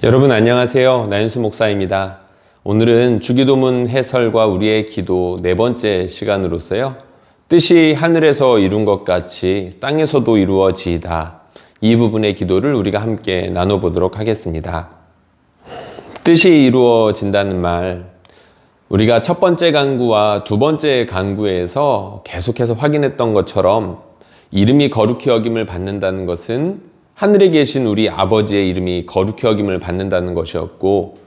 여러분 안녕하세요. 나윤수 목사입니다. 오늘은 주기도문 해설과 우리의 기도 네 번째 시간으로서요. 뜻이 하늘에서 이룬 것 같이 땅에서도 이루어지이다. 이 부분의 기도를 우리가 함께 나눠보도록 하겠습니다. 뜻이 이루어진다는 말, 우리가 첫 번째 강구와 두 번째 강구에서 계속해서 확인했던 것처럼 이름이 거룩히 여김을 받는다는 것은 하늘에 계신 우리 아버지의 이름이 거룩히 여김을 받는다는 것이었고,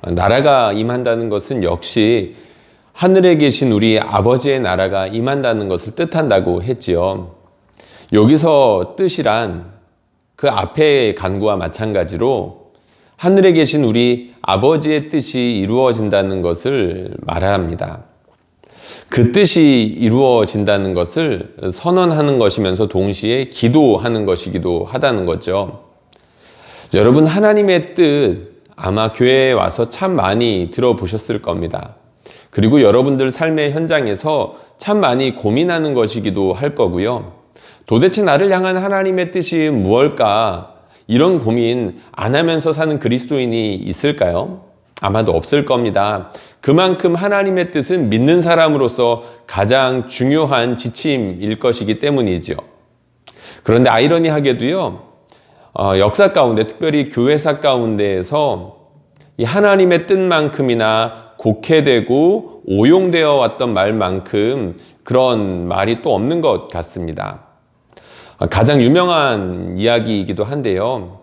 나라가 임한다는 것은 역시 하늘에 계신 우리 아버지의 나라가 임한다는 것을 뜻한다고 했지요. 여기서 뜻이란 그 앞의 간구와 마찬가지로 하늘에 계신 우리 아버지의 뜻이 이루어진다는 것을 말합니다. 그 뜻이 이루어진다는 것을 선언하는 것이면서 동시에 기도하는 것이기도 하다는 거죠. 여러분, 하나님의 뜻 아마 교회에 와서 참 많이 들어보셨을 겁니다. 그리고 여러분들 삶의 현장에서 참 많이 고민하는 것이기도 할 거고요. 도대체 나를 향한 하나님의 뜻이 무엇일까? 이런 고민 안 하면서 사는 그리스도인이 있을까요? 아마도 없을 겁니다. 그만큼 하나님의 뜻은 믿는 사람으로서 가장 중요한 지침일 것이기 때문이죠. 그런데 아이러니하게도요, 역사 가운데, 특별히 교회사 가운데에서 이 하나님의 뜻만큼이나 곡해되고 오용되어 왔던 말만큼 그런 말이 또 없는 것 같습니다. 가장 유명한 이야기이기도 한데요.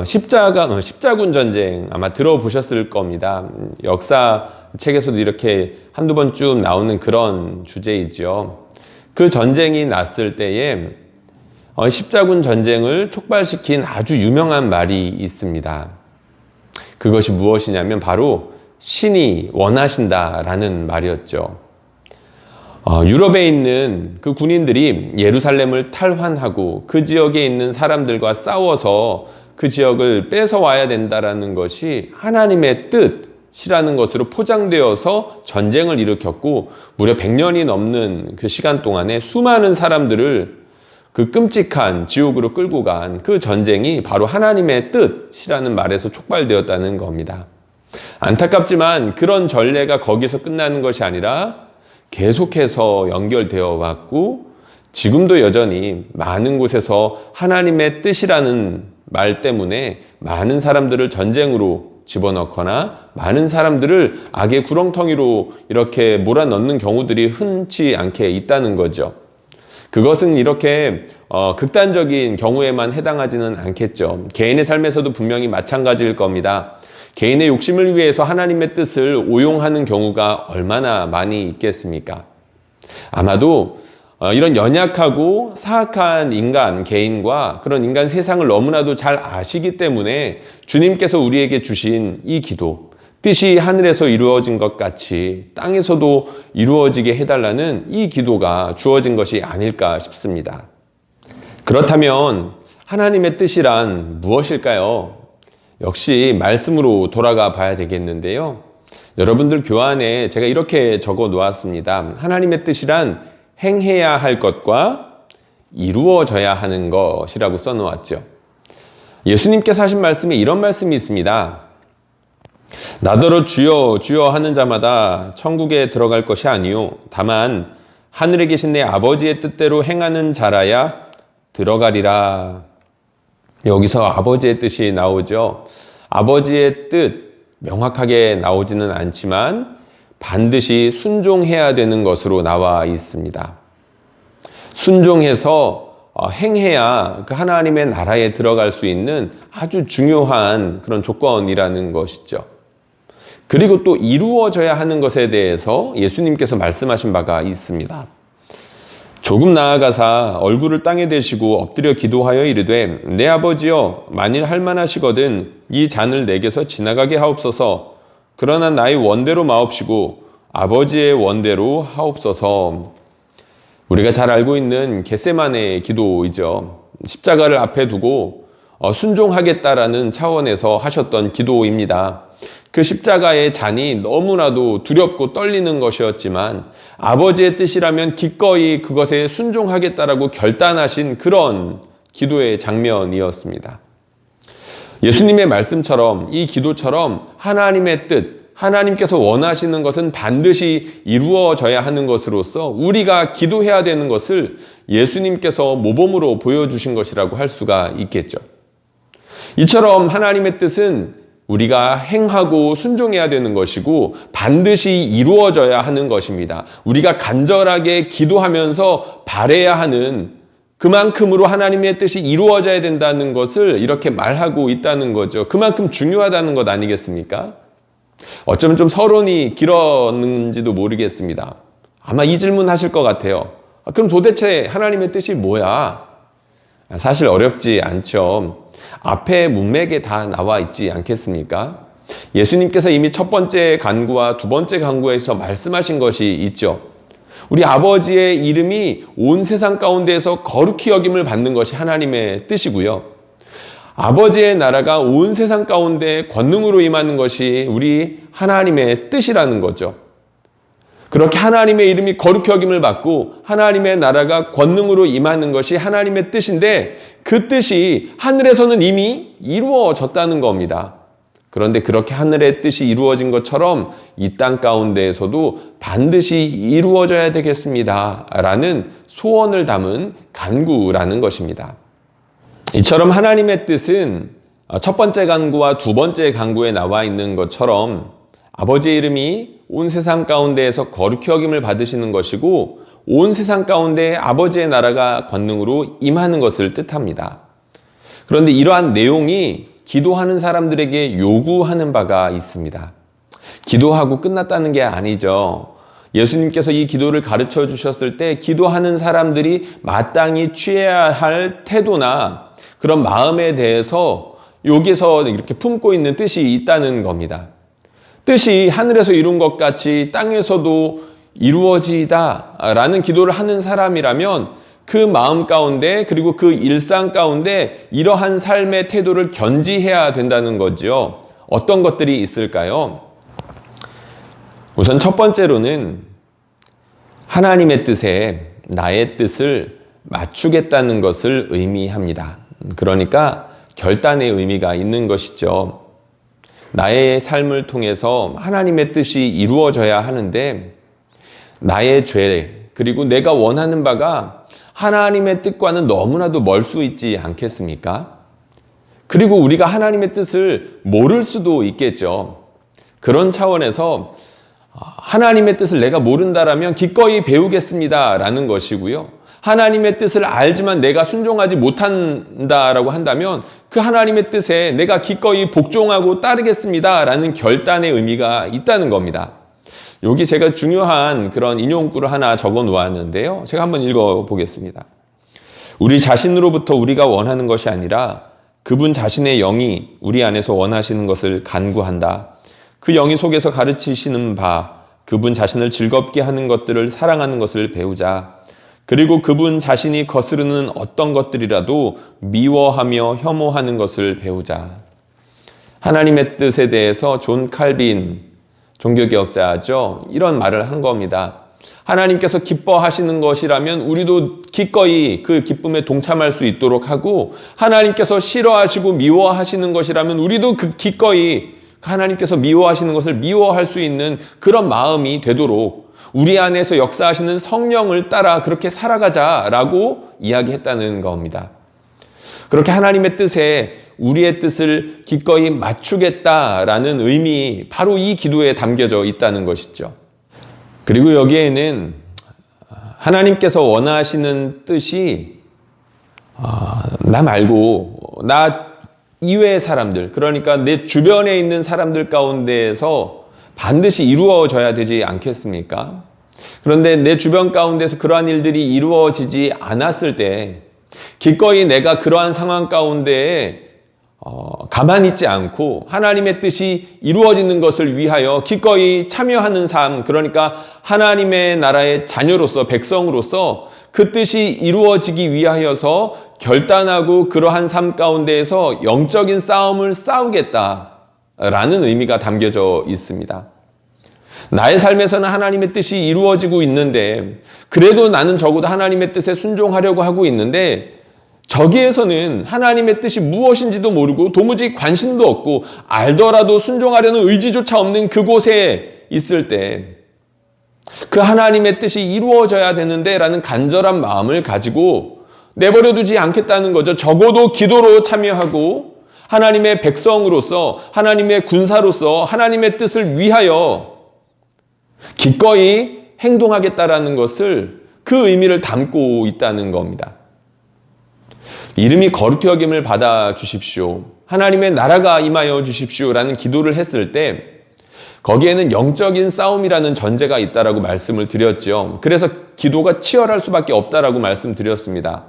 십자군 전쟁 아마 들어보셨을 겁니다. 역사 책에서도 이렇게 한두 번 쭉 나오는 그런 주제이죠. 그 전쟁이 났을 때에 십자군 전쟁을 촉발시킨 아주 유명한 말이 있습니다. 그것이 무엇이냐면 바로 신이 원하신다라는 말이었죠. 유럽에 있는 그 군인들이 예루살렘을 탈환하고 그 지역에 있는 사람들과 싸워서 그 지역을 뺏어와야 된다라는 것이 하나님의 뜻이라는 것으로 포장되어서 전쟁을 일으켰고, 무려 100년이 넘는 그 시간 동안에 수많은 사람들을 그 끔찍한 지옥으로 끌고 간 그 전쟁이 바로 하나님의 뜻이라는 말에서 촉발되었다는 겁니다. 안타깝지만 그런 전례가 거기서 끝나는 것이 아니라 계속해서 연결되어 왔고, 지금도 여전히 많은 곳에서 하나님의 뜻이라는 말 때문에 많은 사람들을 전쟁으로 집어넣거나 많은 사람들을 악의 구렁텅이로 이렇게 몰아넣는 경우들이 흔치 않게 있다는 거죠. 그것은 이렇게 극단적인 경우에만 해당하지는 않겠죠. 개인의 삶에서도 분명히 마찬가지일 겁니다. 개인의 욕심을 위해서 하나님의 뜻을 오용하는 경우가 얼마나 많이 있겠습니까? 아마도 이런 연약하고 사악한 인간, 개인과 그런 인간 세상을 너무나도 잘 아시기 때문에 주님께서 우리에게 주신 이 기도, 뜻이 하늘에서 이루어진 것 같이 땅에서도 이루어지게 해달라는 이 기도가 주어진 것이 아닐까 싶습니다. 그렇다면 하나님의 뜻이란 무엇일까요? 역시 말씀으로 돌아가 봐야 되겠는데요. 여러분들 교환에 제가 이렇게 적어 놓았습니다. 하나님의 뜻이란 행해야 할 것과 이루어져야 하는 것이라고 써놓았죠. 예수님께서 하신 말씀에 이런 말씀이 있습니다. 나더러 주여 주여 하는 자마다 천국에 들어갈 것이 아니요 다만 하늘에 계신 내 아버지의 뜻대로 행하는 자라야 들어가리라. 여기서 아버지의 뜻이 나오죠. 아버지의 뜻 명확하게 나오지는 않지만 반드시 순종해야 되는 것으로 나와 있습니다. 순종해서 행해야 그 하나님의 나라에 들어갈 수 있는 아주 중요한 그런 조건이라는 것이죠. 그리고 또 이루어져야 하는 것에 대해서 예수님께서 말씀하신 바가 있습니다. 조금 나아가사 얼굴을 땅에 대시고 엎드려 기도하여 이르되 내 아버지여 만일 할만하시거든 이 잔을 내게서 지나가게 하옵소서. 그러나 나의 원대로 마옵시고 아버지의 원대로 하옵소서. 우리가 잘 알고 있는 겟세마네 기도이죠. 십자가를 앞에 두고 순종하겠다라는 차원에서 하셨던 기도입니다. 그 십자가의 잔이 너무나도 두렵고 떨리는 것이었지만 아버지의 뜻이라면 기꺼이 그것에 순종하겠다라고 결단하신 그런 기도의 장면이었습니다. 예수님의 말씀처럼 이 기도처럼 하나님의 뜻, 하나님께서 원하시는 것은 반드시 이루어져야 하는 것으로서 우리가 기도해야 되는 것을 예수님께서 모범으로 보여주신 것이라고 할 수가 있겠죠. 이처럼 하나님의 뜻은 우리가 행하고 순종해야 되는 것이고 반드시 이루어져야 하는 것입니다. 우리가 간절하게 기도하면서 바라야 하는 그만큼으로 하나님의 뜻이 이루어져야 된다는 것을 이렇게 말하고 있다는 거죠. 그만큼 중요하다는 것 아니겠습니까? 어쩌면 좀 서론이 길었는지도 모르겠습니다. 아마 이 질문 하실 것 같아요. 그럼 도대체 하나님의 뜻이 뭐야? 사실 어렵지 않죠. 앞에 문맥에 다 나와 있지 않겠습니까? 예수님께서 이미 첫 번째 간구와 두 번째 간구에서 말씀하신 것이 있죠. 우리 아버지의 이름이 온 세상 가운데에서 거룩히 여김을 받는 것이 하나님의 뜻이고요. 아버지의 나라가 온 세상 가운데 권능으로 임하는 것이 우리 하나님의 뜻이라는 거죠. 그렇게 하나님의 이름이 거룩히 여김을 받고 하나님의 나라가 권능으로 임하는 것이 하나님의 뜻인데 그 뜻이 하늘에서는 이미 이루어졌다는 겁니다. 그런데 그렇게 하늘의 뜻이 이루어진 것처럼 이 땅 가운데에서도 반드시 이루어져야 되겠습니다. 라는 소원을 담은 간구라는 것입니다. 이처럼 하나님의 뜻은 첫 번째 간구와 두 번째 간구에 나와 있는 것처럼 아버지의 이름이 온 세상 가운데에서 거룩히 여김을 받으시는 것이고 온 세상 가운데 아버지의 나라가 권능으로 임하는 것을 뜻합니다. 그런데 이러한 내용이 기도하는 사람들에게 요구하는 바가 있습니다. 기도하고 끝났다는 게 아니죠. 예수님께서 이 기도를 가르쳐 주셨을 때 기도하는 사람들이 마땅히 취해야 할 태도나 그런 마음에 대해서 여기서 이렇게 품고 있는 뜻이 있다는 겁니다. 뜻이 하늘에서 이룬 것 같이 땅에서도 이루어지다 라는 기도를 하는 사람이라면 그 마음 가운데 그리고 그 일상 가운데 이러한 삶의 태도를 견지해야 된다는 거죠. 어떤 것들이 있을까요? 우선 첫 번째로는 하나님의 뜻에 나의 뜻을 맞추겠다는 것을 의미합니다. 그러니까 결단의 의미가 있는 것이죠. 나의 삶을 통해서 하나님의 뜻이 이루어져야 하는데 나의 죄 그리고 내가 원하는 바가 하나님의 뜻과는 너무나도 멀 수 있지 않겠습니까? 그리고 우리가 하나님의 뜻을 모를 수도 있겠죠. 그런 차원에서 하나님의 뜻을 내가 모른다라면 기꺼이 배우겠습니다 라는 것이고요. 하나님의 뜻을 알지만 내가 순종하지 못한다라고 한다면 그 하나님의 뜻에 내가 기꺼이 복종하고 따르겠습니다 라는 결단의 의미가 있다는 겁니다. 여기 제가 중요한 그런 인용구를 하나 적어 놓았는데요. 제가 한번 읽어 보겠습니다. 우리 자신으로부터 우리가 원하는 것이 아니라 그분 자신의 영이 우리 안에서 원하시는 것을 간구한다. 그 영이 속에서 가르치시는 바 그분 자신을 즐겁게 하는 것들을 사랑하는 것을 배우자. 그리고 그분 자신이 거스르는 어떤 것들이라도 미워하며 혐오하는 것을 배우자. 하나님의 뜻에 대해서 존 칼빈 종교개혁자죠. 이런 말을 한 겁니다. 하나님께서 기뻐하시는 것이라면 우리도 기꺼이 그 기쁨에 동참할 수 있도록 하고 하나님께서 싫어하시고 미워하시는 것이라면 우리도 기꺼이 하나님께서 미워하시는 것을 미워할 수 있는 그런 마음이 되도록 우리 안에서 역사하시는 성령을 따라 그렇게 살아가자라고 이야기했다는 겁니다. 그렇게 하나님의 뜻에 우리의 뜻을 기꺼이 맞추겠다라는 의미 바로 이 기도에 담겨져 있다는 것이죠. 그리고 여기에는 하나님께서 원하시는 뜻이 나 말고 나 이외의 사람들 그러니까 내 주변에 있는 사람들 가운데에서 반드시 이루어져야 되지 않겠습니까? 그런데 내 주변 가운데서 그러한 일들이 이루어지지 않았을 때 기꺼이 내가 그러한 상황 가운데에 가만히 있지 않고 하나님의 뜻이 이루어지는 것을 위하여 기꺼이 참여하는 삶 그러니까 하나님의 나라의 자녀로서 백성으로서 그 뜻이 이루어지기 위하여서 결단하고 그러한 삶 가운데에서 영적인 싸움을 싸우겠다라는 의미가 담겨져 있습니다. 나의 삶에서는 하나님의 뜻이 이루어지고 있는데 그래도 나는 적어도 하나님의 뜻에 순종하려고 하고 있는데 저기에서는 하나님의 뜻이 무엇인지도 모르고 도무지 관심도 없고 알더라도 순종하려는 의지조차 없는 그곳에 있을 때 그 하나님의 뜻이 이루어져야 되는데 라는 간절한 마음을 가지고 내버려 두지 않겠다는 거죠. 적어도 기도로 참여하고 하나님의 백성으로서 하나님의 군사로서 하나님의 뜻을 위하여 기꺼이 행동하겠다라는 것을 그 의미를 담고 있다는 겁니다. 이름이 거룩히 여김을 받아 주십시오. 하나님의 나라가 임하여 주십시오라는 기도를 했을 때 거기에는 영적인 싸움이라는 전제가 있다라고 말씀을 드렸죠. 그래서 기도가 치열할 수밖에 없다라고 말씀드렸습니다.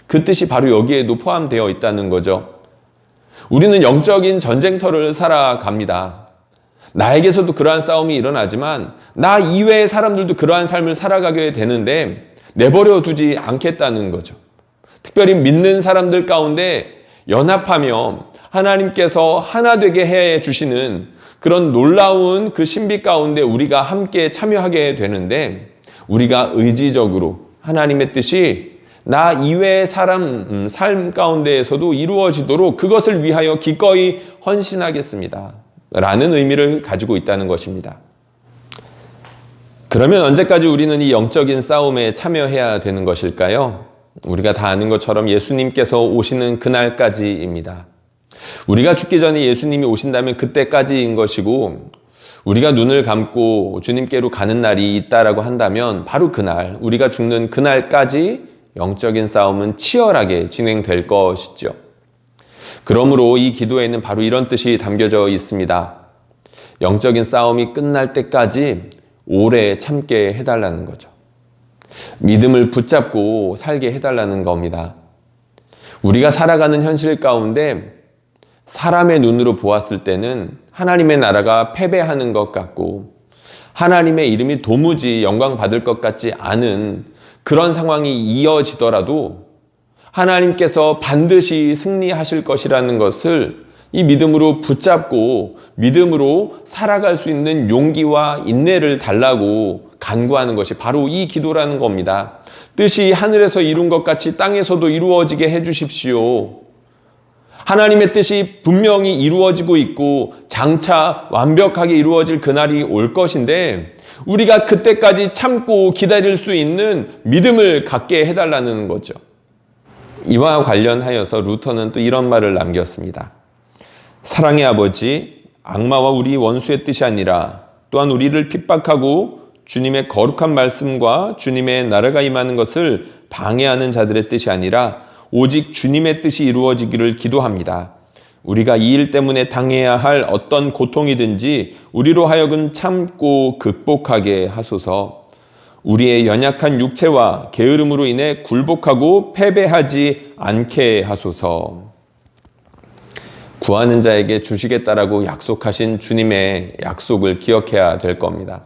그 뜻이 바로 여기에도 포함되어 있다는 거죠. 우리는 영적인 전쟁터를 살아갑니다. 나에게서도 그러한 싸움이 일어나지만 나 이외의 사람들도 그러한 삶을 살아가게 되는데 내버려 두지 않겠다는 거죠. 특별히 믿는 사람들 가운데 연합하며 하나님께서 하나 되게 해 주시는 그런 놀라운 그 신비 가운데 우리가 함께 참여하게 되는데 우리가 의지적으로 하나님의 뜻이 나 이외의 사람 삶 가운데에서도 이루어지도록 그것을 위하여 기꺼이 헌신하겠습니다 라는 의미를 가지고 있다는 것입니다. 그러면 언제까지 우리는 이 영적인 싸움에 참여해야 되는 것일까요? 우리가 다 아는 것처럼 예수님께서 오시는 그날까지입니다. 우리가 죽기 전에 예수님이 오신다면 그때까지인 것이고 우리가 눈을 감고 주님께로 가는 날이 있다라고 한다면 바로 그날, 우리가 죽는 그날까지 영적인 싸움은 치열하게 진행될 것이죠. 그러므로 이 기도에는 바로 이런 뜻이 담겨져 있습니다. 영적인 싸움이 끝날 때까지 오래 참게 해달라는 거죠. 믿음을 붙잡고 살게 해달라는 겁니다. 우리가 살아가는 현실 가운데 사람의 눈으로 보았을 때는 하나님의 나라가 패배하는 것 같고 하나님의 이름이 도무지 영광 받을 것 같지 않은 그런 상황이 이어지더라도 하나님께서 반드시 승리하실 것이라는 것을 이 믿음으로 붙잡고 믿음으로 살아갈 수 있는 용기와 인내를 달라고 간구하는 것이 바로 이 기도라는 겁니다. 뜻이 하늘에서 이룬 것 같이 땅에서도 이루어지게 해주십시오. 하나님의 뜻이 분명히 이루어지고 있고 장차 완벽하게 이루어질 그날이 올 것인데 우리가 그때까지 참고 기다릴 수 있는 믿음을 갖게 해달라는 거죠. 이와 관련하여서 루터는 또 이런 말을 남겼습니다. 사랑의 아버지, 악마와 우리 원수의 뜻이 아니라 또한 우리를 핍박하고 주님의 거룩한 말씀과 주님의 나라가 임하는 것을 방해하는 자들의 뜻이 아니라 오직 주님의 뜻이 이루어지기를 기도합니다. 우리가 이 일 때문에 당해야 할 어떤 고통이든지 우리로 하여금 참고 극복하게 하소서. 우리의 연약한 육체와 게으름으로 인해 굴복하고 패배하지 않게 하소서. 구하는 자에게 주시겠다라고 약속하신 주님의 약속을 기억해야 될 겁니다.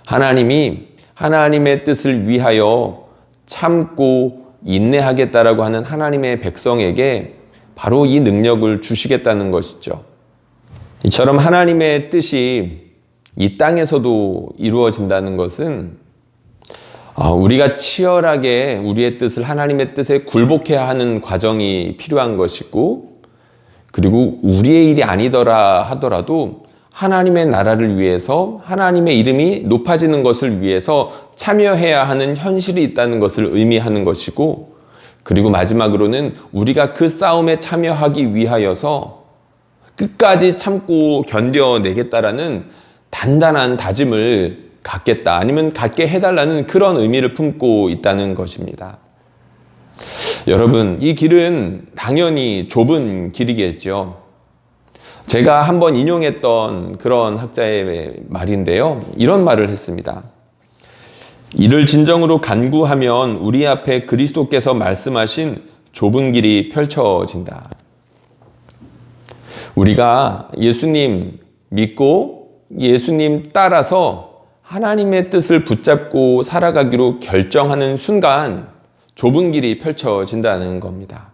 하나님이 하나님의 뜻을 위하여 참고 인내하겠다라고 하는 하나님의 백성에게 바로 이 능력을 주시겠다는 것이죠. 이처럼 하나님의 뜻이 이 땅에서도 이루어진다는 것은 우리가 치열하게 우리의 뜻을 하나님의 뜻에 굴복해야 하는 과정이 필요한 것이고 그리고 우리의 일이 아니더라 하더라도 하나님의 나라를 위해서 하나님의 이름이 높아지는 것을 위해서 참여해야 하는 현실이 있다는 것을 의미하는 것이고 그리고 마지막으로는 우리가 그 싸움에 참여하기 위하여서 끝까지 참고 견뎌내겠다라는 단단한 다짐을 갖겠다 아니면 갖게 해달라는 그런 의미를 품고 있다는 것입니다. 여러분, 이 길은 당연히 좁은 길이겠죠. 제가 한번 인용했던 그런 학자의 말인데요. 이런 말을 했습니다. 이를 진정으로 간구하면 우리 앞에 그리스도께서 말씀하신 좁은 길이 펼쳐진다. 우리가 예수님 믿고 예수님 따라서 하나님의 뜻을 붙잡고 살아가기로 결정하는 순간 좁은 길이 펼쳐진다는 겁니다.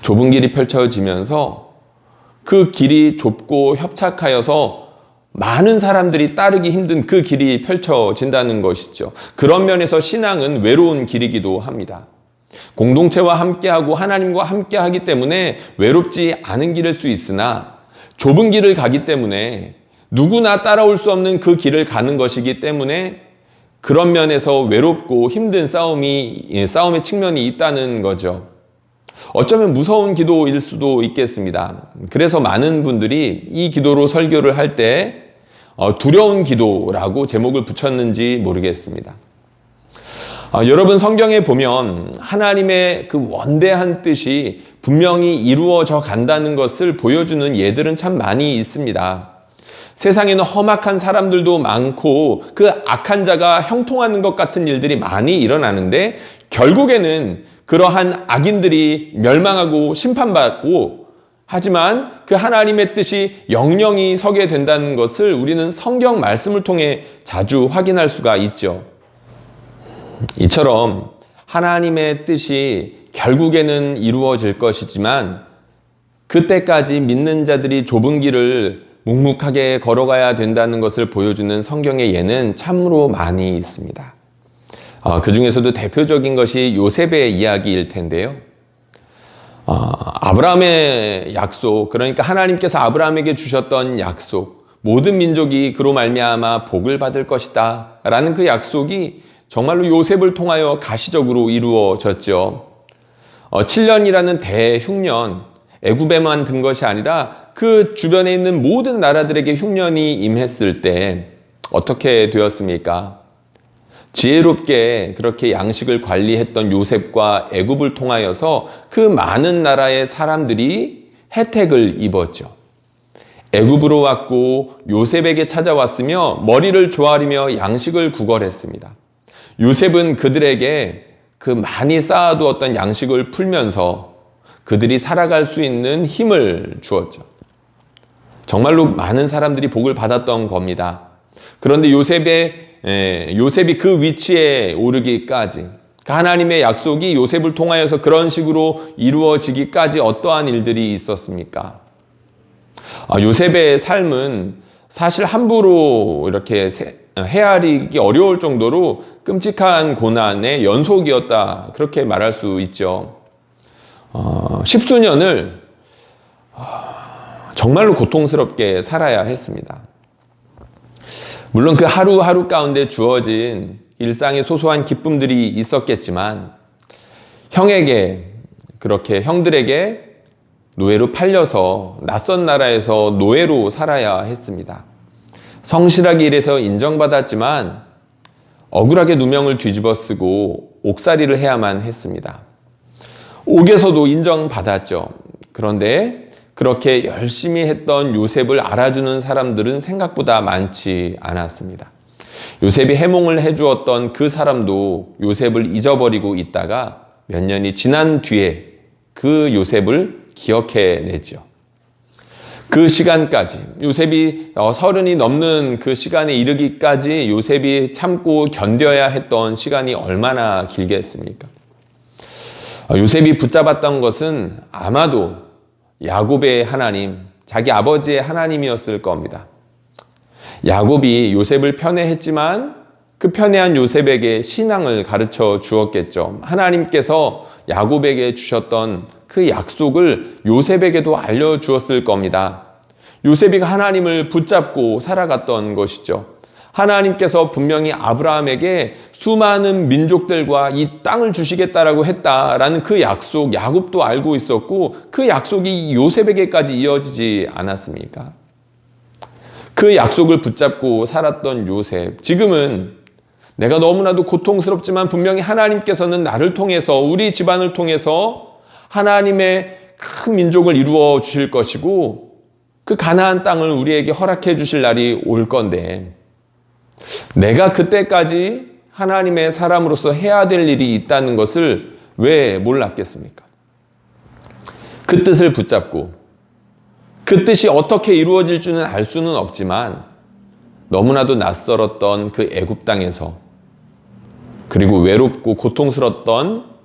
좁은 길이 펼쳐지면서 그 길이 좁고 협착하여서 많은 사람들이 따르기 힘든 그 길이 펼쳐진다는 것이죠. 그런 면에서 신앙은 외로운 길이기도 합니다. 공동체와 함께하고 하나님과 함께하기 때문에 외롭지 않은 길일 수 있으나 좁은 길을 가기 때문에 누구나 따라올 수 없는 그 길을 가는 것이기 때문에 그런 면에서 외롭고 힘든 싸움의 측면이 있다는 거죠. 어쩌면 무서운 기도일 수도 있겠습니다. 그래서 많은 분들이 이 기도로 설교를 할 때 두려운 기도라고 제목을 붙였는지 모르겠습니다. 여러분, 성경에 보면 하나님의 그 원대한 뜻이 분명히 이루어져 간다는 것을 보여주는 예들은 참 많이 있습니다. 세상에는 험악한 사람들도 많고 그 악한 자가 형통하는 것 같은 일들이 많이 일어나는데 결국에는 그러한 악인들이 멸망하고 심판받고, 하지만 그 하나님의 뜻이 영영이 서게 된다는 것을 우리는 성경 말씀을 통해 자주 확인할 수가 있죠. 이처럼 하나님의 뜻이 결국에는 이루어질 것이지만 그때까지 믿는 자들이 좁은 길을 묵묵하게 걸어가야 된다는 것을 보여주는 성경의 예는 참으로 많이 있습니다. 그 중에서도 대표적인 것이 요셉의 이야기일 텐데요. 아브라함의 약속, 그러니까 하나님께서 아브라함에게 주셨던 약속, 모든 민족이 그로 말미암아 복을 받을 것이다 라는 그 약속이 정말로 요셉을 통하여 가시적으로 이루어졌죠. 7년이라는 대흉년, 애굽에만 든 것이 아니라 그 주변에 있는 모든 나라들에게 흉년이 임했을 때 어떻게 되었습니까? 지혜롭게 그렇게 양식을 관리했던 요셉과 애굽을 통하여서 그 많은 나라의 사람들이 혜택을 입었죠. 애굽으로 왔고 요셉에게 찾아왔으며 머리를 조아리며 양식을 구걸했습니다. 요셉은 그들에게 그 많이 쌓아두었던 양식을 풀면서 그들이 살아갈 수 있는 힘을 주었죠. 정말로 많은 사람들이 복을 받았던 겁니다. 그런데 요셉이 그 위치에 오르기까지, 하나님의 약속이 요셉을 통하여서 그런 식으로 이루어지기까지 어떠한 일들이 있었습니까? 요셉의 삶은 사실 함부로 이렇게 헤아리기 어려울 정도로 끔찍한 고난의 연속이었다, 그렇게 말할 수 있죠. 십수년을 정말로 고통스럽게 살아야 했습니다. 물론 그 하루하루 가운데 주어진 일상의 소소한 기쁨들이 있었겠지만 형들에게 노예로 팔려서 낯선 나라에서 노예로 살아야 했습니다. 성실하게 일해서 인정받았지만 억울하게 누명을 뒤집어 쓰고 옥살이를 해야만 했습니다. 옥에서도 인정받았죠. 그런데 그렇게 열심히 했던 요셉을 알아주는 사람들은 생각보다 많지 않았습니다. 요셉이 해몽을 해주었던 그 사람도 요셉을 잊어버리고 있다가 몇 년이 지난 뒤에 그 요셉을 기억해내죠. 그 시간까지, 요셉이 30이 넘는 그 시간에 이르기까지 요셉이 참고 견뎌야 했던 시간이 얼마나 길겠습니까? 요셉이 붙잡았던 것은 아마도 야곱의 하나님, 자기 아버지의 하나님이었을 겁니다. 야곱이 요셉을 편애했지만 그 편애한 요셉에게 신앙을 가르쳐 주었겠죠. 하나님께서 야곱에게 주셨던 그 약속을 요셉에게도 알려주었을 겁니다. 요셉이 하나님을 붙잡고 살아갔던 것이죠. 하나님께서 분명히 아브라함에게 수많은 민족들과 이 땅을 주시겠다라고 했다라는 그 약속, 야곱도 알고 있었고 그 약속이 요셉에게까지 이어지지 않았습니까? 그 약속을 붙잡고 살았던 요셉, 지금은 내가 너무나도 고통스럽지만 분명히 하나님께서는 나를 통해서, 우리 집안을 통해서 하나님의 큰 민족을 이루어 주실 것이고 그 가나안 땅을 우리에게 허락해 주실 날이 올 건데, 내가 그때까지 하나님의 사람으로서 해야 될 일이 있다는 것을 왜 몰랐겠습니까? 그 뜻을 붙잡고 그 뜻이 어떻게 이루어질 줄은 알 수는 없지만 너무나도 낯설었던 그 애굽 땅에서, 그리고 외롭고 고통스러웠던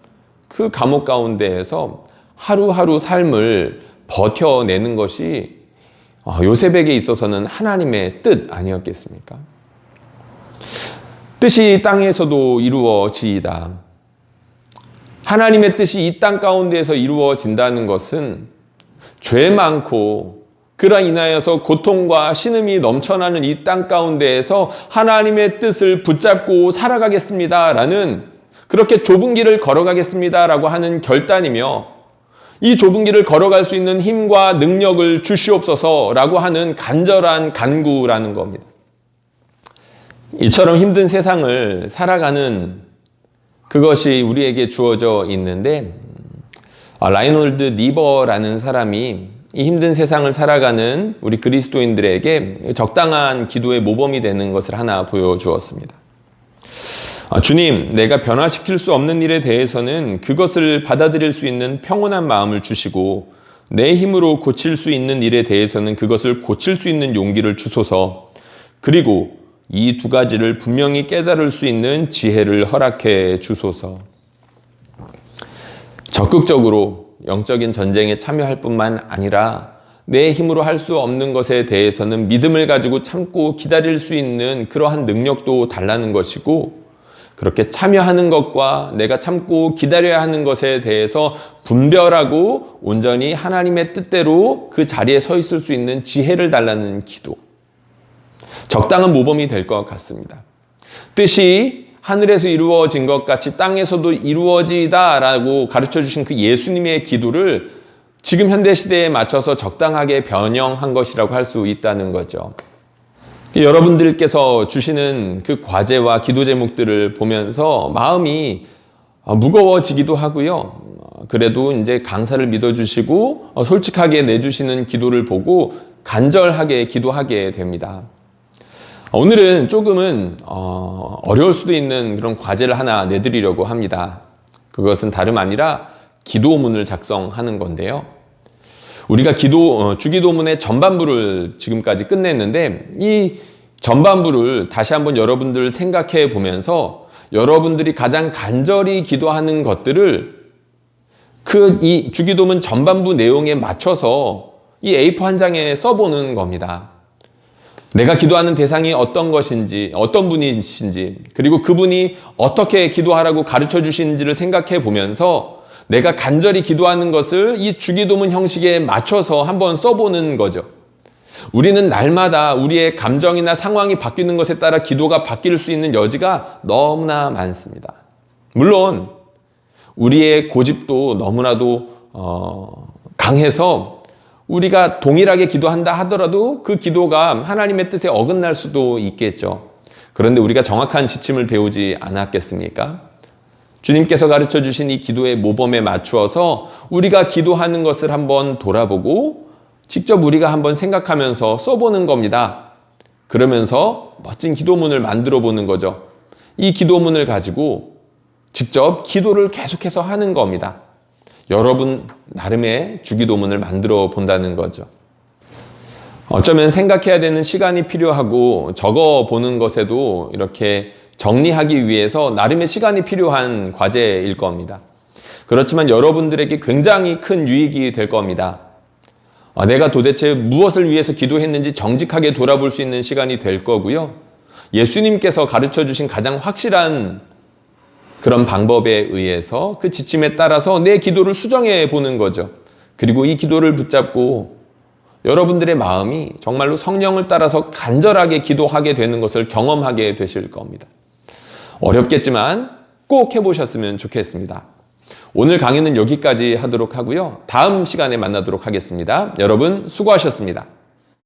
그 감옥 가운데에서 하루하루 삶을 버텨내는 것이 요셉에게 있어서는 하나님의 뜻 아니었겠습니까? 뜻이 땅에서도 이루어지이다. 하나님의 뜻이 이 땅 가운데에서 이루어진다는 것은 죄 많고 그로 인하여서 고통과 신음이 넘쳐나는 이 땅 가운데에서 하나님의 뜻을 붙잡고 살아가겠습니다라는, 그렇게 좁은 길을 걸어가겠습니다라고 하는 결단이며, 이 좁은 길을 걸어갈 수 있는 힘과 능력을 주시옵소서라고 하는 간절한 간구라는 겁니다. 이처럼 힘든 세상을 살아가는 그것이 우리에게 주어져 있는데, 라이놀드 니버라는 사람이 이 힘든 세상을 살아가는 우리 그리스도인들에게 적당한 기도의 모범이 되는 것을 하나 보여주었습니다. 주님, 내가 변화시킬 수 없는 일에 대해서는 그것을 받아들일 수 있는 평온한 마음을 주시고, 내 힘으로 고칠 수 있는 일에 대해서는 그것을 고칠 수 있는 용기를 주소서. 그리고 이 두 가지를 분명히 깨달을 수 있는 지혜를 허락해 주소서. 적극적으로 영적인 전쟁에 참여할 뿐만 아니라 내 힘으로 할 수 없는 것에 대해서는 믿음을 가지고 참고 기다릴 수 있는 그러한 능력도 달라는 것이고, 그렇게 참여하는 것과 내가 참고 기다려야 하는 것에 대해서 분별하고 온전히 하나님의 뜻대로 그 자리에 서 있을 수 있는 지혜를 달라는 기도, 적당한 모범이 될 것 같습니다. 뜻이 하늘에서 이루어진 것 같이 땅에서도 이루어지다라고 가르쳐 주신 그 예수님의 기도를 지금 현대시대에 맞춰서 적당하게 변형한 것이라고 할 수 있다는 거죠. 여러분들께서 주시는 그 과제와 기도 제목들을 보면서 마음이 무거워지기도 하고요. 그래도 이제 강사를 믿어주시고 솔직하게 내주시는 기도를 보고 간절하게 기도하게 됩니다. 오늘은 조금은 어려울 수도 있는 그런 과제를 하나 내드리려고 합니다. 그것은 다름 아니라 기도문을 작성하는 건데요. 우리가 주기도문의 전반부를 지금까지 끝냈는데, 이 전반부를 다시 한번 여러분들 생각해 보면서 여러분들이 가장 간절히 기도하는 것들을 이 주기도문 전반부 내용에 맞춰서 이 A4 한 장에 써보는 겁니다. 내가 기도하는 대상이 어떤 것인지, 어떤 분이신지, 그리고 그분이 어떻게 기도하라고 가르쳐 주시는지를 생각해 보면서 내가 간절히 기도하는 것을 이 주기도문 형식에 맞춰서 한번 써보는 거죠. 우리는 날마다 우리의 감정이나 상황이 바뀌는 것에 따라 기도가 바뀔 수 있는 여지가 너무나 많습니다. 물론 우리의 고집도 너무나도 강해서 우리가 동일하게 기도한다 하더라도 그 기도가 하나님의 뜻에 어긋날 수도 있겠죠. 그런데 우리가 정확한 지침을 배우지 않았겠습니까? 주님께서 가르쳐 주신 이 기도의 모범에 맞추어서 우리가 기도하는 것을 한번 돌아보고 직접 우리가 한번 생각하면서 써보는 겁니다. 그러면서 멋진 기도문을 만들어 보는 거죠. 이 기도문을 가지고 직접 기도를 계속해서 하는 겁니다. 여러분 나름의 주기도문을 만들어 본다는 거죠. 어쩌면 생각해야 되는 시간이 필요하고 적어보는 것에도 이렇게 정리하기 위해서 나름의 시간이 필요한 과제일 겁니다. 그렇지만 여러분들에게 굉장히 큰 유익이 될 겁니다. 내가 도대체 무엇을 위해서 기도했는지 정직하게 돌아볼 수 있는 시간이 될 거고요. 예수님께서 가르쳐 주신 가장 확실한 그런 방법에 의해서 그 지침에 따라서 내 기도를 수정해 보는 거죠. 그리고 이 기도를 붙잡고 여러분들의 마음이 정말로 성령을 따라서 간절하게 기도하게 되는 것을 경험하게 되실 겁니다. 어렵겠지만 꼭 해보셨으면 좋겠습니다. 오늘 강의는 여기까지 하도록 하고요. 다음 시간에 만나도록 하겠습니다. 여러분 수고하셨습니다.